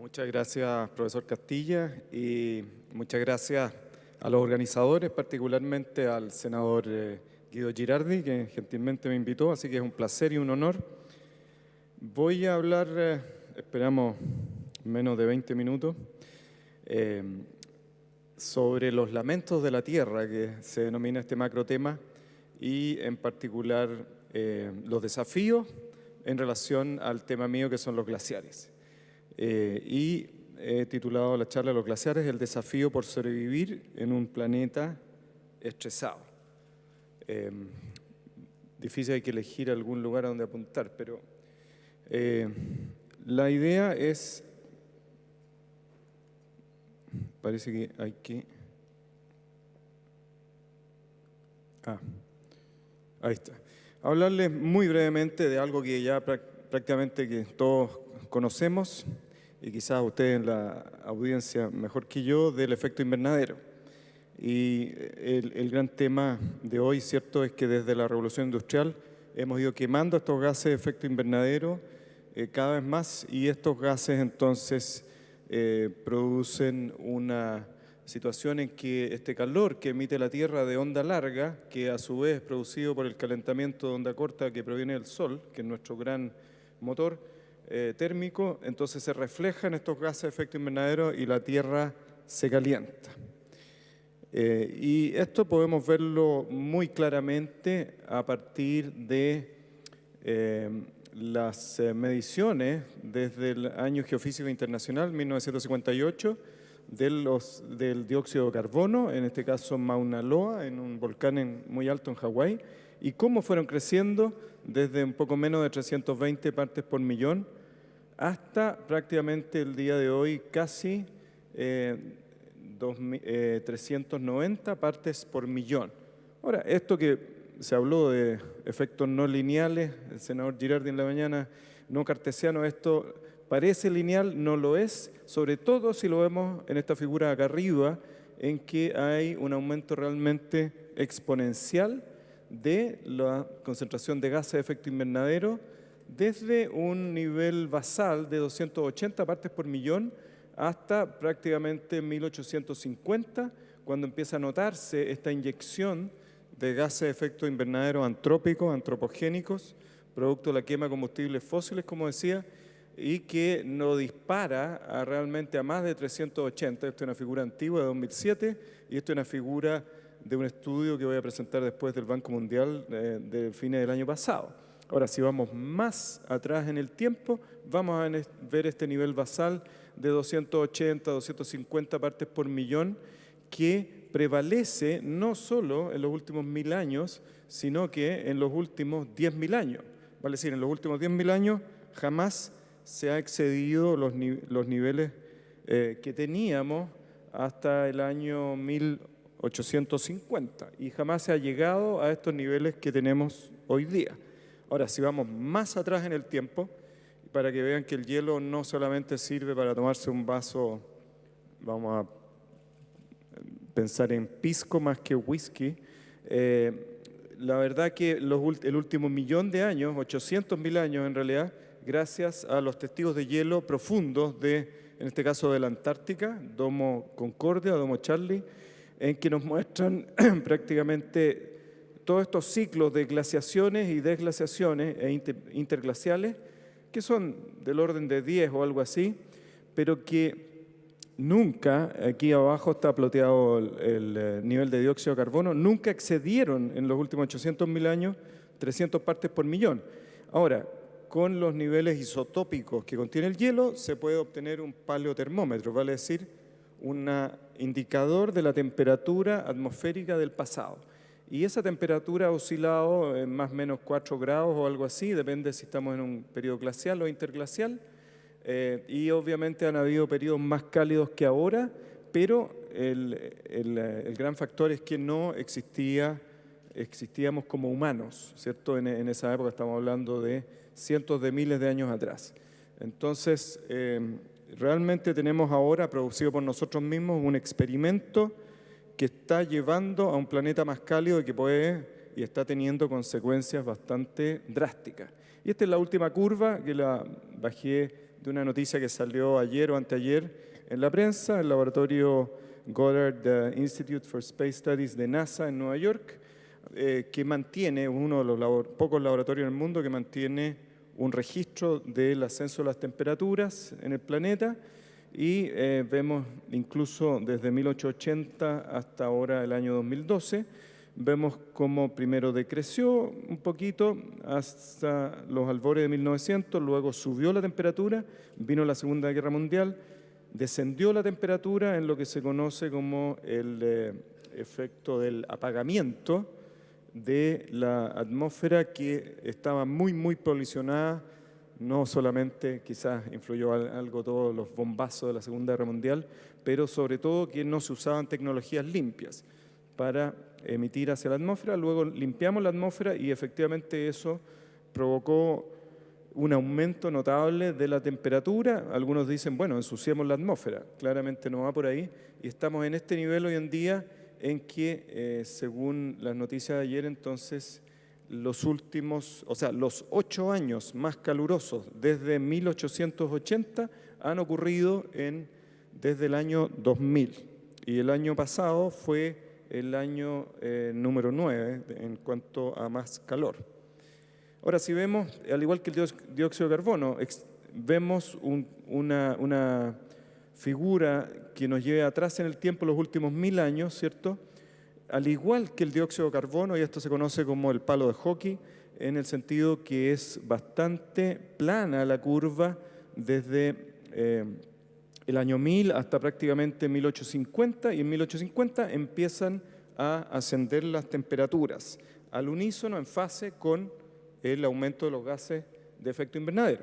Muchas gracias, profesor Castilla, y muchas gracias a los organizadores, particularmente al senador Guido Girardi, que gentilmente me invitó, así que es un placer y un honor. Voy a hablar, esperamos menos de 20 minutos, sobre los lamentos de la tierra, que se denomina este macro tema, y en particular los desafíos en relación al tema mío, que son los glaciares. Y he titulado la charla Los glaciares, el desafío por sobrevivir en un planeta estresado. Difícil, hay que elegir algún lugar a donde apuntar, pero la idea es, parece que hay que... ahí está. Hablarles muy brevemente de algo que ya prácticamente que todos conocemos, y quizás ustedes en la audiencia mejor que yo, del efecto invernadero. Y el gran tema de hoy, ¿cierto?, es que desde la Revolución Industrial hemos ido quemando estos gases de efecto invernadero cada vez más, y estos gases entonces producen una situación en que este calor que emite la Tierra de onda larga, que a su vez es producido por el calentamiento de onda corta que proviene del Sol, que es nuestro gran motor térmico, entonces se refleja en estos gases de efecto invernadero y la Tierra se calienta. Y esto podemos verlo muy claramente a partir de las mediciones desde el Año Geofísico Internacional, 1958, del dióxido de carbono, en este caso en Mauna Loa, en un volcán muy alto en Hawái, y cómo fueron creciendo desde un poco menos de 320 partes por millón hasta prácticamente el día de hoy casi 390 partes por millón. Ahora, esto que se habló de efectos no lineales, el senador Girardi en la mañana, no cartesiano, esto parece lineal, no lo es, sobre todo si lo vemos en esta figura acá arriba, en que hay un aumento realmente exponencial de la concentración de gases de efecto invernadero desde un nivel basal de 280 partes por millón hasta prácticamente 1850, cuando empieza a notarse esta inyección de gases de efecto invernadero antrópicos, antropogénicos, producto de la quema de combustibles fósiles, como decía, y que nos dispara realmente a más de 380. Esta es una figura antigua de 2007 y esta es una figura de un estudio que voy a presentar después del Banco Mundial de fines del año pasado. Ahora, si vamos más atrás en el tiempo, vamos a ver este nivel basal de 280, 250 partes por millón que prevalece no solo en los últimos 1000 años, sino que en los últimos 10.000 años. Vale decir, en los últimos 10.000 años jamás se ha excedido los niveles que teníamos hasta el año 1850 y jamás se ha llegado a estos niveles que tenemos hoy día. Ahora, si vamos más atrás en el tiempo, para que vean que el hielo no solamente sirve para tomarse un vaso, vamos a pensar en pisco más que whisky, la verdad que el último 1.000.000 de años, 800.000 años en realidad, gracias a los testigos de hielo profundos en este caso de la Antártica, Domo Concordia, Domo Charlie, en que nos muestran prácticamente todos estos ciclos de glaciaciones y desglaciaciones e interglaciales, que son del orden de 10 o algo así, pero que nunca, aquí abajo está ploteado el nivel de dióxido de carbono, nunca excedieron en los últimos 800.000 años 300 partes por millón. Ahora, con los niveles isotópicos que contiene el hielo, se puede obtener un paleotermómetro, vale decir, un indicador de la temperatura atmosférica del pasado. Y esa temperatura ha oscilado en más o menos 4 grados o algo así, depende si estamos en un periodo glacial o interglacial. Y obviamente han habido periodos más cálidos que ahora, pero el gran factor es que no existíamos como humanos, ¿cierto? En esa época estamos hablando de cientos de miles de años atrás. Entonces, realmente tenemos ahora, producido por nosotros mismos, un experimento que está llevando a un planeta más cálido y que puede y está teniendo consecuencias bastante drásticas. Y esta es la última curva que la bajé de una noticia que salió ayer o anteayer en la prensa. El laboratorio Goddard Institute for Space Studies de NASA en Nueva York, que mantiene, uno de los pocos laboratorios en el mundo que mantiene un registro del ascenso de las temperaturas en el planeta, y vemos incluso desde 1880 hasta ahora el año 2012, vemos cómo primero decreció un poquito hasta los albores de 1900, luego subió la temperatura, vino la Segunda Guerra Mundial, descendió la temperatura en lo que se conoce como el efecto del apagamiento de la atmósfera, que estaba muy polucionada. No solamente quizás influyó algo todos los bombazos de la Segunda Guerra Mundial, pero sobre todo que no se usaban tecnologías limpias para emitir hacia la atmósfera. Luego limpiamos la atmósfera y efectivamente eso provocó un aumento notable de la temperatura. Algunos dicen, bueno, ensuciamos la atmósfera. Claramente no va por ahí. Y estamos en este nivel hoy en día en que, según las noticias de ayer, entonces, los 8 años más calurosos desde 1880 han ocurrido desde el año 2000. Y el año pasado fue el año número 9 en cuanto a más calor. Ahora, si vemos, al igual que el dióxido de carbono, vemos una figura que nos lleva atrás en el tiempo, los últimos 1000 años, ¿cierto? Al igual que el dióxido de carbono, y esto se conoce como el palo de hockey, en el sentido que es bastante plana la curva desde el año 1000 hasta prácticamente 1850, y en 1850 empiezan a ascender las temperaturas al unísono, en fase con el aumento de los gases de efecto invernadero.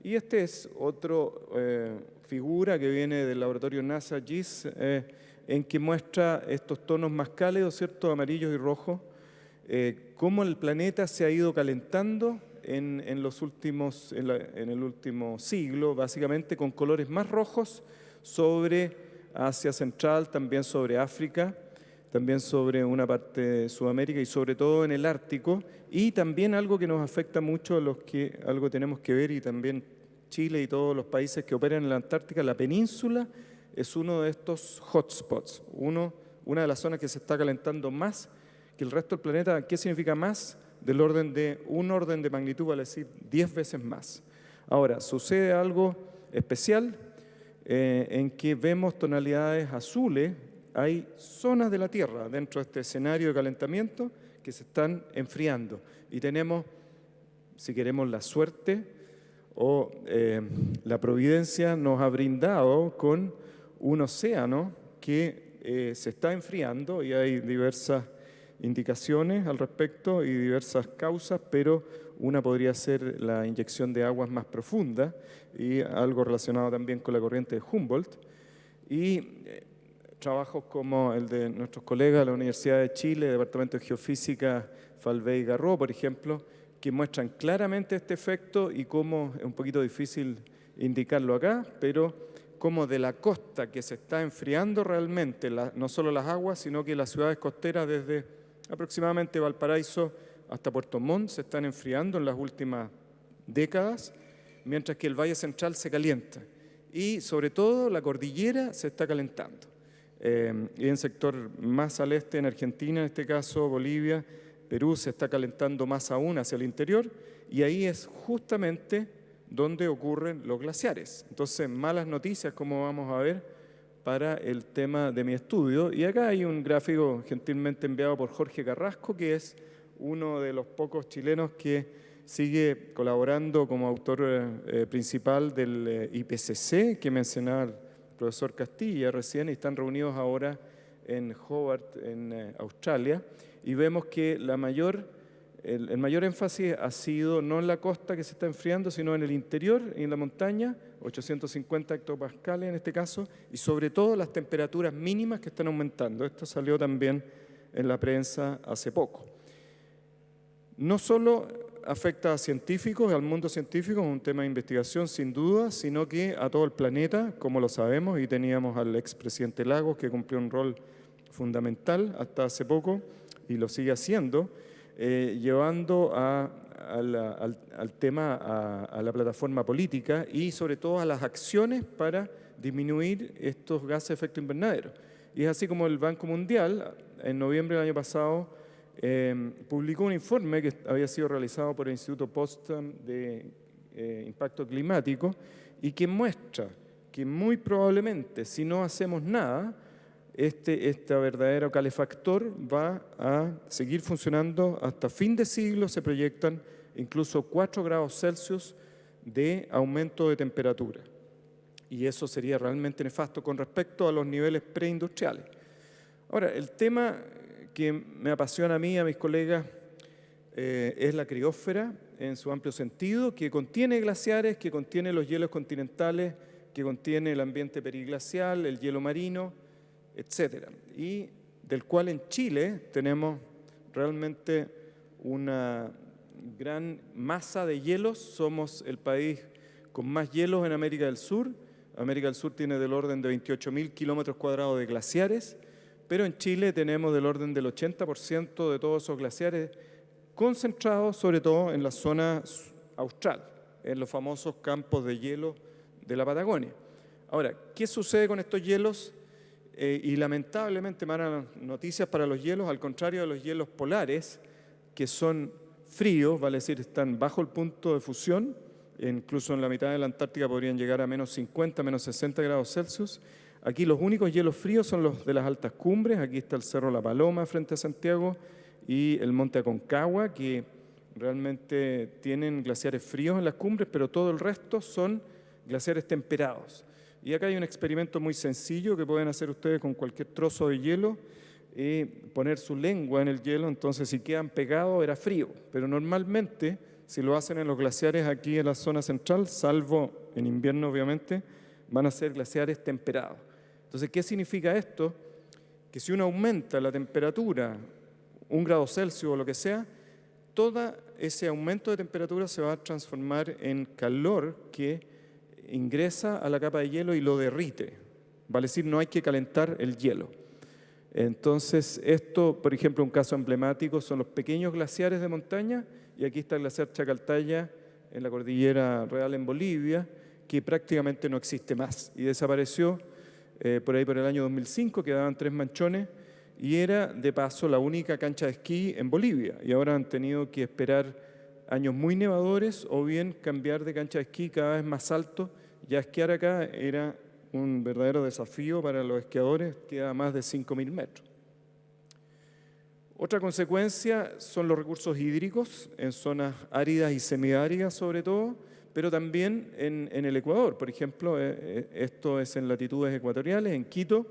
Y este es otro figura que viene del laboratorio NASA JIS, en que muestra estos tonos más cálidos, ¿cierto?, amarillos y rojos, cómo el planeta se ha ido calentando en el último siglo, básicamente con colores más rojos sobre Asia Central, también sobre África, también sobre una parte de Sudamérica y sobre todo en el Ártico, y también algo que nos afecta mucho a los que algo tenemos que ver, y también Chile y todos los países que operan en la Antártica, la península es uno de estos hotspots, una de las zonas que se está calentando más que el resto del planeta. ¿Qué significa más? Del orden de un orden de magnitud, vale decir 10 veces más. Ahora, sucede algo especial en que vemos tonalidades azules. Hay zonas de la Tierra dentro de este escenario de calentamiento que se están enfriando. Y tenemos, si queremos, la suerte o la providencia nos ha brindado con un océano que se está enfriando, y hay diversas indicaciones al respecto y diversas causas, pero una podría ser la inyección de aguas más profundas y algo relacionado también con la corriente de Humboldt. Y trabajos como el de nuestros colegas de la Universidad de Chile, Departamento de Geofísica, Falvey y Garreau, por ejemplo, que muestran claramente este efecto, y cómo es un poquito difícil indicarlo acá, pero como de la costa que se está enfriando realmente, no solo las aguas, sino que las ciudades costeras desde aproximadamente Valparaíso hasta Puerto Montt se están enfriando en las últimas décadas, mientras que el Valle Central se calienta. Y sobre todo la cordillera se está calentando. Y en sector más al este, en Argentina, en este caso Bolivia, Perú, se está calentando más aún hacia el interior, y ahí es justamente donde ocurren los glaciares. Entonces, malas noticias, como vamos a ver, para el tema de mi estudio. Y acá hay un gráfico gentilmente enviado por Jorge Carrasco, que es uno de los pocos chilenos que sigue colaborando como autor principal del IPCC, que mencionaba el profesor Castilla recién, y están reunidos ahora en Hobart, en Australia, y vemos que el mayor énfasis ha sido no en la costa que se está enfriando, sino en el interior y en la montaña, 850 hectopascales en este caso, y sobre todo las temperaturas mínimas que están aumentando. Esto salió también en la prensa hace poco. No solo afecta a científicos, al mundo científico, es un tema de investigación sin duda, sino que a todo el planeta, como lo sabemos, y teníamos al expresidente Lagos, que cumplió un rol fundamental hasta hace poco, y lo sigue haciendo, llevando a al tema, a la plataforma política y sobre todo a las acciones para disminuir estos gases de efecto invernadero. Y es así como el Banco Mundial, en noviembre del año pasado, publicó un informe que había sido realizado por el Instituto Potsdam de Impacto Climático y que muestra que muy probablemente, si no hacemos nada, este verdadero calefactor va a seguir funcionando hasta fin de siglo. Se proyectan incluso 4 grados Celsius de aumento de temperatura. Y eso sería realmente nefasto con respecto a los niveles preindustriales. Ahora, el tema que me apasiona a mí y a mis colegas es la criósfera en su amplio sentido, que contiene glaciares, que contiene los hielos continentales, que contiene el ambiente periglacial, el hielo marino, etcétera, y del cual en Chile tenemos realmente una gran masa de hielos. Somos el país con más hielos en América del Sur. América del Sur tiene del orden de 28.000 kilómetros cuadrados de glaciares, pero en Chile tenemos del orden del 80% de todos esos glaciares concentrados sobre todo en la zona austral, en los famosos campos de hielo de la Patagonia. Ahora, ¿qué sucede con estos hielos? Y lamentablemente malas noticias para los hielos, al contrario de los hielos polares, que son fríos, vale decir, están bajo el punto de fusión, incluso en la mitad de la Antártica podrían llegar a menos 50, menos 60 grados Celsius. Aquí los únicos hielos fríos son los de las altas cumbres. Aquí está el Cerro La Paloma frente a Santiago y el Monte Aconcagua, que realmente tienen glaciares fríos en las cumbres, pero todo el resto son glaciares temperados. Y acá hay un experimento muy sencillo que pueden hacer ustedes con cualquier trozo de hielo, poner su lengua en el hielo. Entonces si quedan pegados era frío, pero normalmente si lo hacen en los glaciares aquí en la zona central, salvo en invierno obviamente, van a ser glaciares temperados. Entonces, ¿qué significa esto? Que si uno aumenta la temperatura 1 grado Celsius o lo que sea, todo ese aumento de temperatura se va a transformar en calor que ingresa a la capa de hielo y lo derrite. Vale decir, no hay que calentar el hielo. Entonces, esto, por ejemplo, un caso emblemático son los pequeños glaciares de montaña, y aquí está el glaciar Chacaltaya en la Cordillera Real en Bolivia, que prácticamente no existe más y desapareció por ahí por el año 2005, quedaban 3 manchones y era de paso la única cancha de esquí en Bolivia, y ahora han tenido que esperar años muy nevadores o bien cambiar de cancha de esquí cada vez más alto. Ya esquiar acá era un verdadero desafío para los esquiadores, queda a más de 5.000 metros. Otra consecuencia son los recursos hídricos en zonas áridas y semiáridas sobre todo, pero también en el Ecuador. Por ejemplo, esto es en latitudes ecuatoriales, en Quito,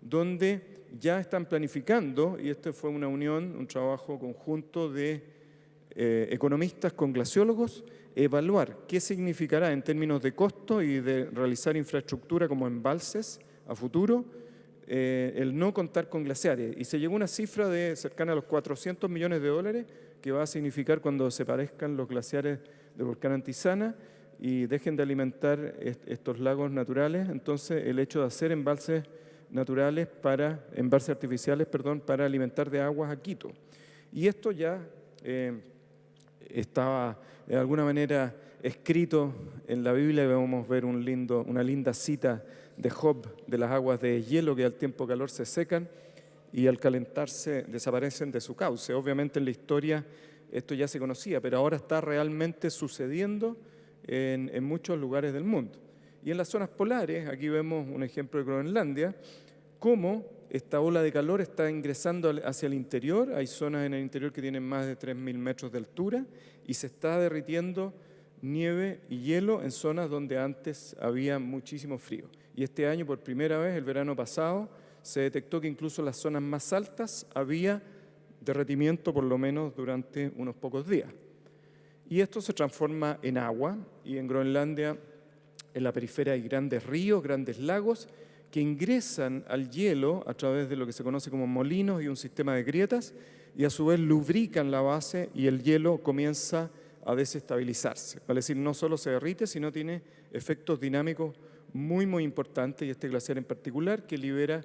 donde ya están planificando, y este fue una unión, un trabajo conjunto de economistas con glaciólogos, evaluar qué significará en términos de costo y de realizar infraestructura como embalses a futuro, el no contar con glaciares. Y se llegó a una cifra de cercana a los 400 millones de dólares que va a significar cuando desaparezcan los glaciares del volcán Antisana y dejen de alimentar estos lagos naturales. Entonces, el hecho de hacer embalses naturales embalses artificiales, para alimentar de aguas a Quito. Y esto ya estaba de alguna manera escrito en la Biblia, y vamos a ver una linda cita de Job, de las aguas de hielo que al tiempo calor se secan y al calentarse desaparecen de su cauce. Obviamente en la historia esto ya se conocía, pero ahora está realmente sucediendo en muchos lugares del mundo. Y en las zonas polares, aquí vemos un ejemplo de Groenlandia, cómo esta ola de calor está ingresando hacia el interior. Hay zonas en el interior que tienen más de 3.000 metros de altura y se está derritiendo nieve y hielo en zonas donde antes había muchísimo frío. Y este año, por primera vez, el verano pasado, se detectó que incluso en las zonas más altas había derretimiento, por lo menos durante unos pocos días. Y esto se transforma en agua, y en Groenlandia, en la periferia hay grandes ríos, grandes lagos, que ingresan al hielo a través de lo que se conoce como molinos y un sistema de grietas, y a su vez lubrican la base y el hielo comienza a desestabilizarse. Vale decir, no solo se derrite, sino tiene efectos dinámicos muy, muy importantes, y este glaciar en particular que libera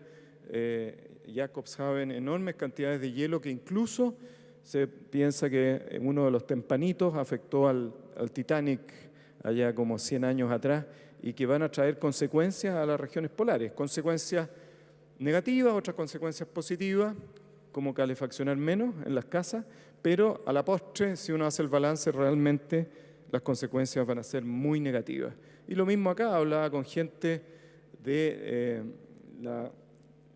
Jakobshavn enormes cantidades de hielo que incluso Se piensa que uno de los tempanitos afectó al Titanic allá como 100 años atrás y que van a traer consecuencias a las regiones polares, consecuencias negativas, otras consecuencias positivas, como calefaccionar menos en las casas, pero a la postre, si uno hace el balance, realmente las consecuencias van a ser muy negativas. Y lo mismo acá, hablaba con gente de la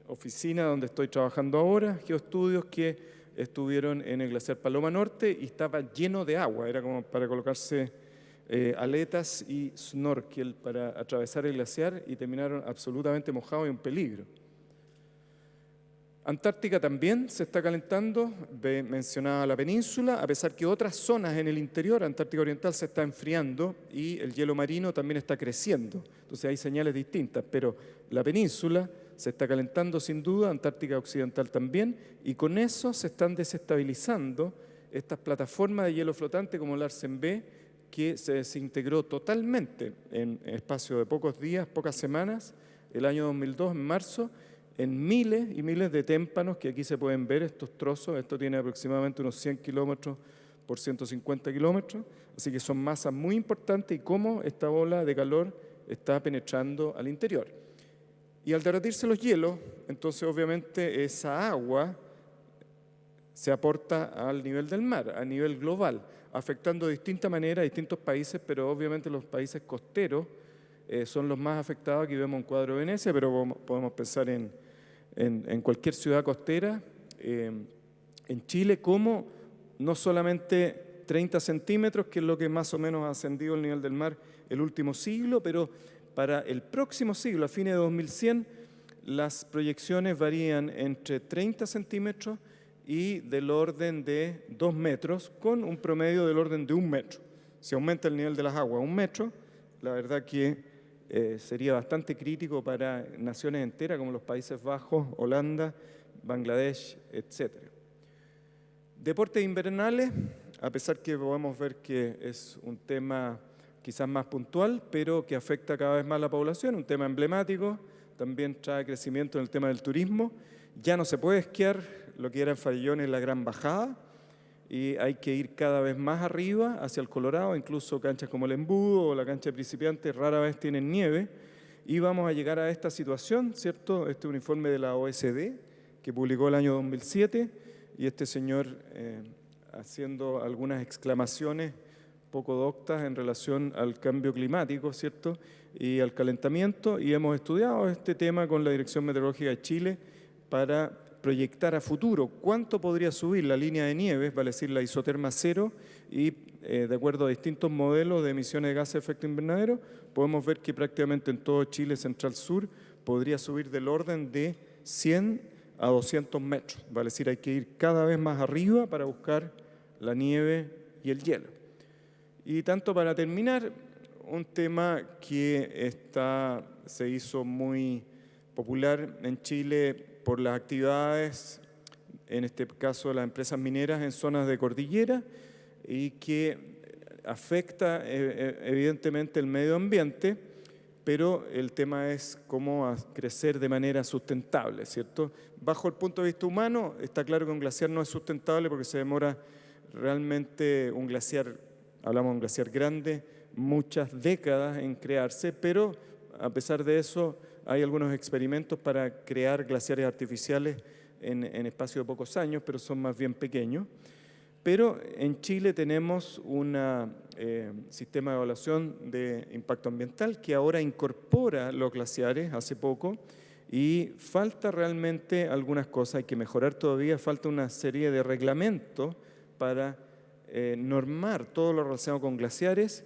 oficina donde estoy trabajando ahora, geoestudios, que estuvieron en el glaciar Paloma Norte y estaba lleno de agua, era como para colocarse aletas y snorkel para atravesar el glaciar y terminaron absolutamente mojados y un peligro. Antártica también se está calentando, mencionaba la península, a pesar que otras zonas en el interior, Antártica Oriental, se está enfriando y el hielo marino también está creciendo. Entonces hay señales distintas, pero la península se está calentando sin duda, Antártica Occidental también, y con eso se están desestabilizando estas plataformas de hielo flotante como Larsen B, que se desintegró totalmente en espacio de pocos días, pocas semanas, el año 2002, en marzo, en miles y miles de témpanos, que aquí se pueden ver estos trozos. Esto tiene aproximadamente unos 100 kilómetros por 150 kilómetros, así que son masas muy importantes y cómo esta ola de calor está penetrando al interior. Y al derretirse los hielos, entonces obviamente esa agua se aporta al nivel del mar, a nivel global, afectando de distinta manera a distintos países, pero obviamente los países costeros son los más afectados. Aquí vemos un cuadro de Venecia, pero podemos pensar en cualquier ciudad costera, en Chile, como no solamente 30 centímetros, que es lo que más o menos ha ascendido el nivel del mar el último siglo, pero para el próximo siglo, a fines de 2100, las proyecciones varían entre 30 centímetros y del orden de 2 metros, con un promedio del orden de 1 metro. Si aumenta el nivel de las aguas a 1 metro, la verdad que sería bastante crítico para naciones enteras como los Países Bajos, Holanda, Bangladesh, etc. Deportes invernales, a pesar que podemos ver que es un tema quizás más puntual, pero que afecta cada vez más a la población, un tema emblemático, también trae crecimiento en el tema del turismo. Ya no se puede esquiar lo que era en Farellones la Gran Bajada, y hay que ir cada vez más arriba hacia el Colorado, incluso canchas como el Embudo o la cancha de Principiantes rara vez tienen nieve, y vamos a llegar a esta situación, ¿cierto? Este es un informe de la OECD que publicó el año 2007, y este señor haciendo algunas exclamaciones poco doctas en relación al cambio climático, ¿cierto? Y al calentamiento, y hemos estudiado este tema con la Dirección Meteorológica de Chile para proyectar a futuro cuánto podría subir la línea de nieves, vale decir la isoterma cero, y de acuerdo a distintos modelos de emisiones de gases de efecto invernadero, podemos ver que prácticamente en todo Chile central-sur podría subir del orden de 100 a 200 metros, vale decir hay que ir cada vez más arriba para buscar la nieve y el hielo. Y tanto para terminar, un tema que se hizo muy popular en Chile por las actividades, en este caso de las empresas mineras en zonas de cordillera, y que afecta evidentemente el medio ambiente, pero el tema es cómo crecer de manera sustentable, ¿cierto? Bajo el punto de vista humano, está claro que un glaciar no es sustentable porque se demora realmente un glaciar, hablamos de un glaciar grande, muchas décadas en crearse, pero a pesar de eso hay algunos experimentos para crear glaciares artificiales en espacio de pocos años, pero son más bien pequeños. Pero en Chile tenemos un sistema de evaluación de impacto ambiental que ahora incorpora los glaciares hace poco, y falta realmente algunas cosas, hay que mejorar todavía, falta una serie de reglamentos para normar todo lo relacionado con glaciares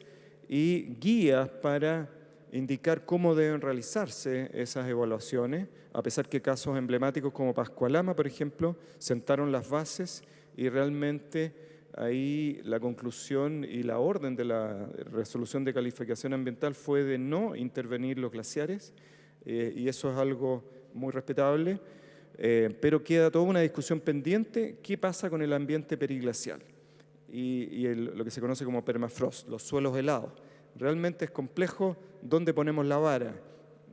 y guías para indicar cómo deben realizarse esas evaluaciones, a pesar que casos emblemáticos como Pascualama, por ejemplo, sentaron las bases, y realmente ahí la conclusión y la orden de la resolución de calificación ambiental fue de no intervenir los glaciares, y eso es algo muy respetable, pero queda toda una discusión pendiente. ¿Qué pasa con el ambiente periglacial y lo que se conoce como permafrost, los suelos helados? Realmente es complejo dónde ponemos la vara.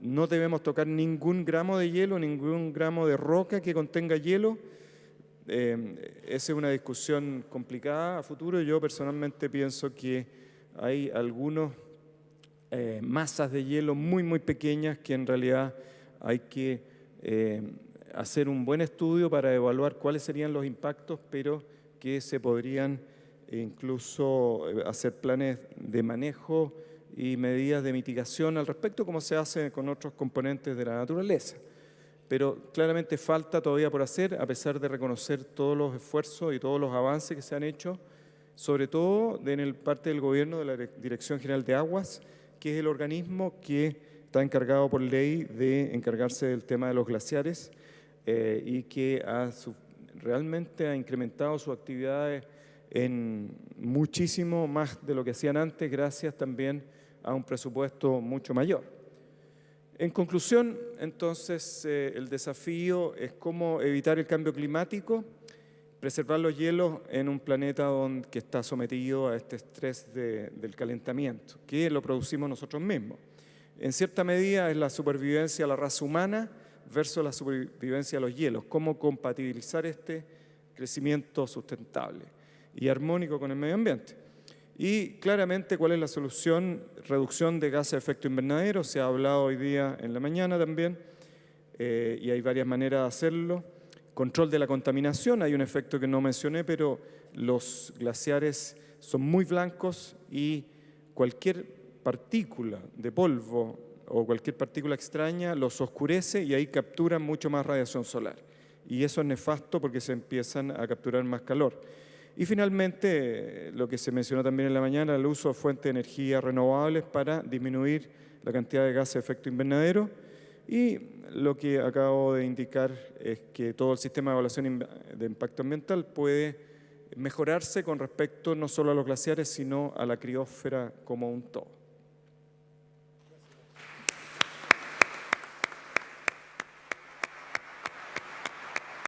No debemos tocar ningún gramo de hielo, ningún gramo de roca que contenga hielo. esa es una discusión complicada a futuro. Yo personalmente pienso que hay algunas masas de hielo muy, muy pequeñas que en realidad hay que hacer un buen estudio para evaluar cuáles serían los impactos, pero que se podrían incluso hacer planes de manejo y medidas de mitigación al respecto, como se hace con otros componentes de la naturaleza. Pero claramente falta todavía por hacer, a pesar de reconocer todos los esfuerzos y todos los avances que se han hecho, sobre todo en parte del gobierno de la Dirección General de Aguas, que es el organismo que está encargado por ley de encargarse del tema de los glaciares y que realmente ha incrementado sus actividades en muchísimo más de lo que hacían antes, gracias también a un presupuesto mucho mayor. En conclusión, entonces, el desafío es cómo evitar el cambio climático, preservar los hielos en un planeta que está sometido a este estrés del calentamiento, que lo producimos nosotros mismos. En cierta medida es la supervivencia de la raza humana versus la supervivencia de los hielos, cómo compatibilizar este crecimiento sustentable y armónico con el medio ambiente. Y claramente, ¿cuál es la solución? Reducción de gases de efecto invernadero, se ha hablado hoy día en la mañana también, y hay varias maneras de hacerlo. Control de la contaminación, hay un efecto que no mencioné, pero los glaciares son muy blancos y cualquier partícula de polvo o cualquier partícula extraña los oscurece y ahí capturan mucho más radiación solar. Y eso es nefasto porque se empiezan a capturar más calor. Y finalmente, lo que se mencionó también en la mañana, el uso de fuentes de energía renovables para disminuir la cantidad de gases de efecto invernadero. Y lo que acabo de indicar es que todo el sistema de evaluación de impacto ambiental puede mejorarse con respecto no solo a los glaciares, sino a la criósfera como un todo.